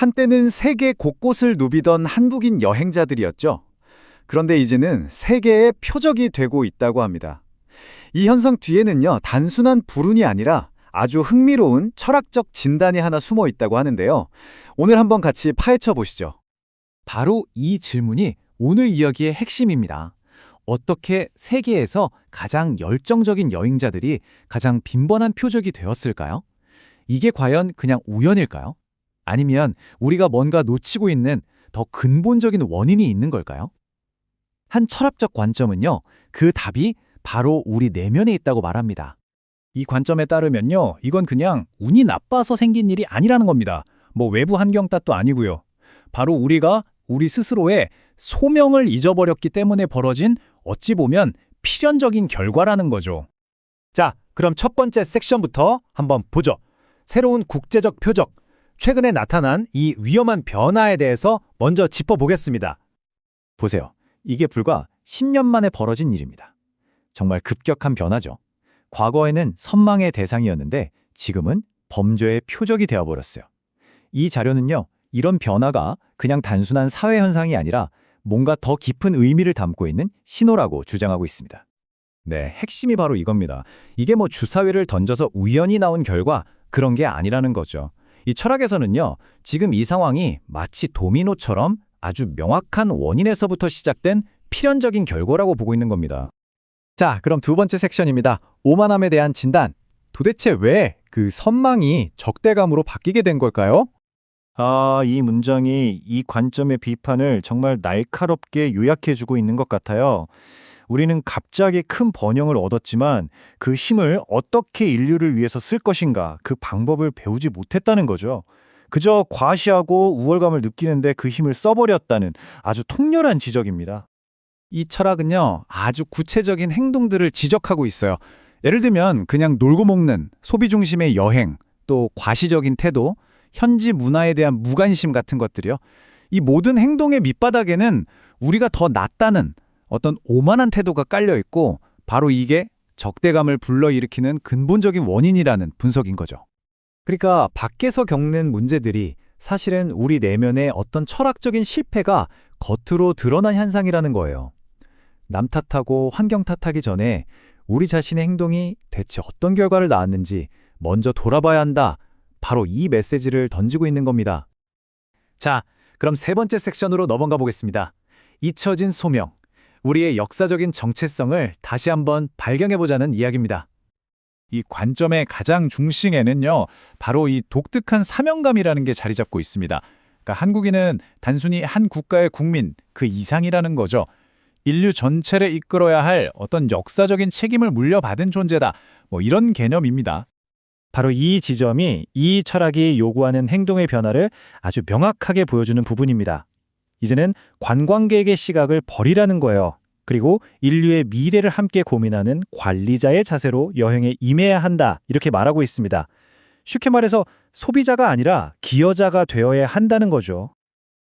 한때는 세계 곳곳을 누비던 한국인 여행자들이었죠. 그런데 이제는 세계의 표적이 되고 있다고 합니다. 이 현상 뒤에는요, 단순한 불운이 아니라 아주 흥미로운 철학적 진단이 하나 숨어 있다고 하는데요. 오늘 한번 같이 파헤쳐 보시죠. 바로 이 질문이 오늘 이야기의 핵심입니다. 어떻게 세계에서 가장 열정적인 여행자들이 가장 빈번한 표적이 되었을까요? 이게 과연 그냥 우연일까요? 아니면 우리가 뭔가 놓치고 있는 더 근본적인 원인이 있는 걸까요? 한 철학적 관점은요, 그 답이 바로 우리 내면에 있다고 말합니다. 이 관점에 따르면요, 이건 그냥 운이 나빠서 생긴 일이 아니라는 겁니다. 외부 환경 탓도 아니고요. 바로 우리가 우리 스스로의 소명을 잊어버렸기 때문에 벌어진 어찌 보면 필연적인 결과라는 거죠. 자, 그럼 첫 번째 섹션부터 한번 보죠. 새로운 국제적 표적, 최근에 나타난 이 위험한 변화에 대해서 먼저 짚어보겠습니다. 보세요. 이게 불과 10년 만에 벌어진 일입니다. 정말 급격한 변화죠. 과거에는 선망의 대상이었는데 지금은 범죄의 표적이 되어버렸어요. 이 자료는요, 이런 변화가 그냥 단순한 사회 현상이 아니라 뭔가 더 깊은 의미를 담고 있는 신호라고 주장하고 있습니다. 네, 핵심이 바로 이겁니다. 이게 주사위를 던져서 우연히 나온 결과 그런 게 아니라는 거죠. 이 철학에서는요, 지금 이 상황이 마치 도미노처럼 아주 명확한 원인에서부터 시작된 필연적인 결과라고 보고 있는 겁니다. 자, 그럼 두 번째 섹션입니다. 오만함에 대한 진단. 도대체 왜 그 선망이 적대감으로 바뀌게 된 걸까요? 이 문장이 이 관점의 비판을 정말 날카롭게 요약해주고 있는 것 같아요. 우리는 갑자기 큰 번영을 얻었지만 그 힘을 어떻게 인류를 위해서 쓸 것인가, 그 방법을 배우지 못했다는 거죠. 그저 과시하고 우월감을 느끼는데 그 힘을 써버렸다는 아주 통렬한 지적입니다. 이 철학은요, 아주 구체적인 행동들을 지적하고 있어요. 예를 들면 그냥 놀고 먹는 소비 중심의 여행, 또 과시적인 태도, 현지 문화에 대한 무관심 같은 것들이요. 이 모든 행동의 밑바닥에는 우리가 더 낫다는 어떤 오만한 태도가 깔려 있고, 바로 이게 적대감을 불러일으키는 근본적인 원인이라는 분석인 거죠. 그러니까 밖에서 겪는 문제들이 사실은 우리 내면의 어떤 철학적인 실패가 겉으로 드러난 현상이라는 거예요. 남 탓하고 환경 탓하기 전에 우리 자신의 행동이 대체 어떤 결과를 낳았는지 먼저 돌아봐야 한다. 바로 이 메시지를 던지고 있는 겁니다. 자, 그럼 세 번째 섹션으로 넘어가 보겠습니다. 잊혀진 소명, 우리의 역사적인 정체성을 다시 한번 발견해보자는 이야기입니다. 이 관점의 가장 중심에는요, 바로 이 독특한 사명감이라는 게 자리 잡고 있습니다. 그러니까 한국인은 단순히 한 국가의 국민, 그 이상이라는 거죠. 인류 전체를 이끌어야 할 어떤 역사적인 책임을 물려받은 존재다. 이런 개념입니다. 바로 이 지점이 이 철학이 요구하는 행동의 변화를 아주 명확하게 보여주는 부분입니다. 이제는 관광객의 시각을 버리라는 거예요. 그리고 인류의 미래를 함께 고민하는 관리자의 자세로 여행에 임해야 한다. 이렇게 말하고 있습니다. 쉽게 말해서 소비자가 아니라 기여자가 되어야 한다는 거죠.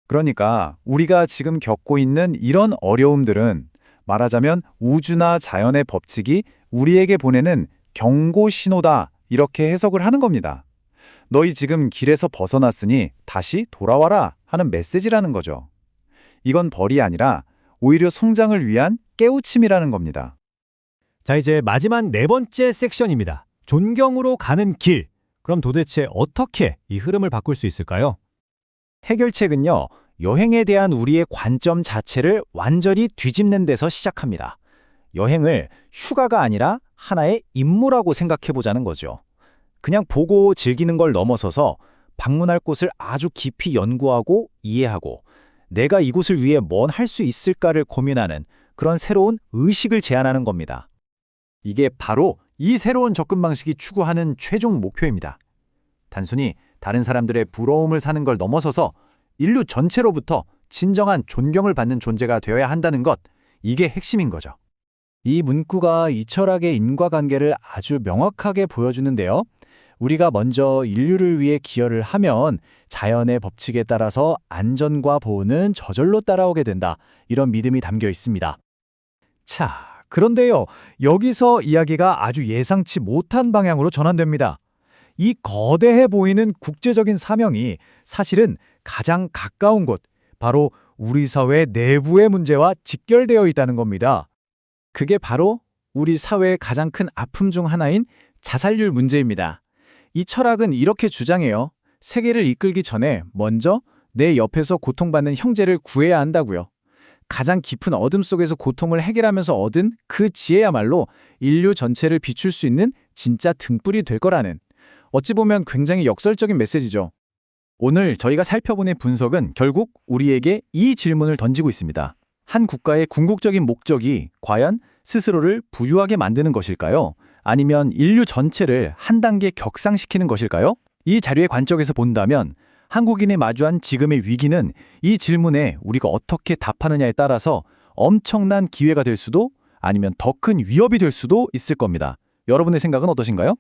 그러니까 우리가 지금 겪고 있는 이런 어려움들은 말하자면 우주나 자연의 법칙이 우리에게 보내는 경고 신호다. 이렇게 해석을 하는 겁니다. 너희 지금 길에서 벗어났으니 다시 돌아와라 하는 메시지라는 거죠. 이건 벌이 아니라 오히려 성장을 위한 깨우침이라는 겁니다. 자, 이제 마지막 네 번째 섹션입니다. 존경으로 가는 길. 그럼 도대체 어떻게 이 흐름을 바꿀 수 있을까요? 해결책은요, 여행에 대한 우리의 관점 자체를 완전히 뒤집는 데서 시작합니다. 여행을 휴가가 아니라 하나의 임무라고 생각해보자는 거죠. 그냥 보고 즐기는 걸 넘어서서 방문할 곳을 아주 깊이 연구하고 이해하고 내가 이곳을 위해 뭔 할 수 있을까를 고민하는 그런 새로운 의식을 제안하는 겁니다. 이게 바로 이 새로운 접근 방식이 추구하는 최종 목표입니다. 단순히 다른 사람들의 부러움을 사는 걸 넘어서서 인류 전체로부터 진정한 존경을 받는 존재가 되어야 한다는 것, 이게 핵심인 거죠. 이 문구가 이 철학의 인과관계를 아주 명확하게 보여주는데요. 우리가 먼저 인류를 위해 기여를 하면 자연의 법칙에 따라서 안전과 보호는 저절로 따라오게 된다. 이런 믿음이 담겨 있습니다. 자, 그런데요. 여기서 이야기가 아주 예상치 못한 방향으로 전환됩니다. 이 거대해 보이는 국제적인 사명이 사실은 가장 가까운 곳, 바로 우리 사회 내부의 문제와 직결되어 있다는 겁니다. 그게 바로 우리 사회의 가장 큰 아픔 중 하나인 자살률 문제입니다. 이 철학은 이렇게 주장해요. 세계를 이끌기 전에 먼저 내 옆에서 고통받는 형제를 구해야 한다고요. 가장 깊은 어둠 속에서 고통을 해결하면서 얻은 그 지혜야말로 인류 전체를 비출 수 있는 진짜 등불이 될 거라는, 어찌 보면 굉장히 역설적인 메시지죠. 오늘 저희가 살펴보는 분석은 결국 우리에게 이 질문을 던지고 있습니다. 한 국가의 궁극적인 목적이 과연 스스로를 부유하게 만드는 것일까요? 아니면 인류 전체를 한 단계 격상시키는 것일까요? 이 자료의 관점에서 본다면 한국인이 마주한 지금의 위기는 이 질문에 우리가 어떻게 답하느냐에 따라서 엄청난 기회가 될 수도 아니면 더 큰 위협이 될 수도 있을 겁니다. 여러분의 생각은 어떠신가요?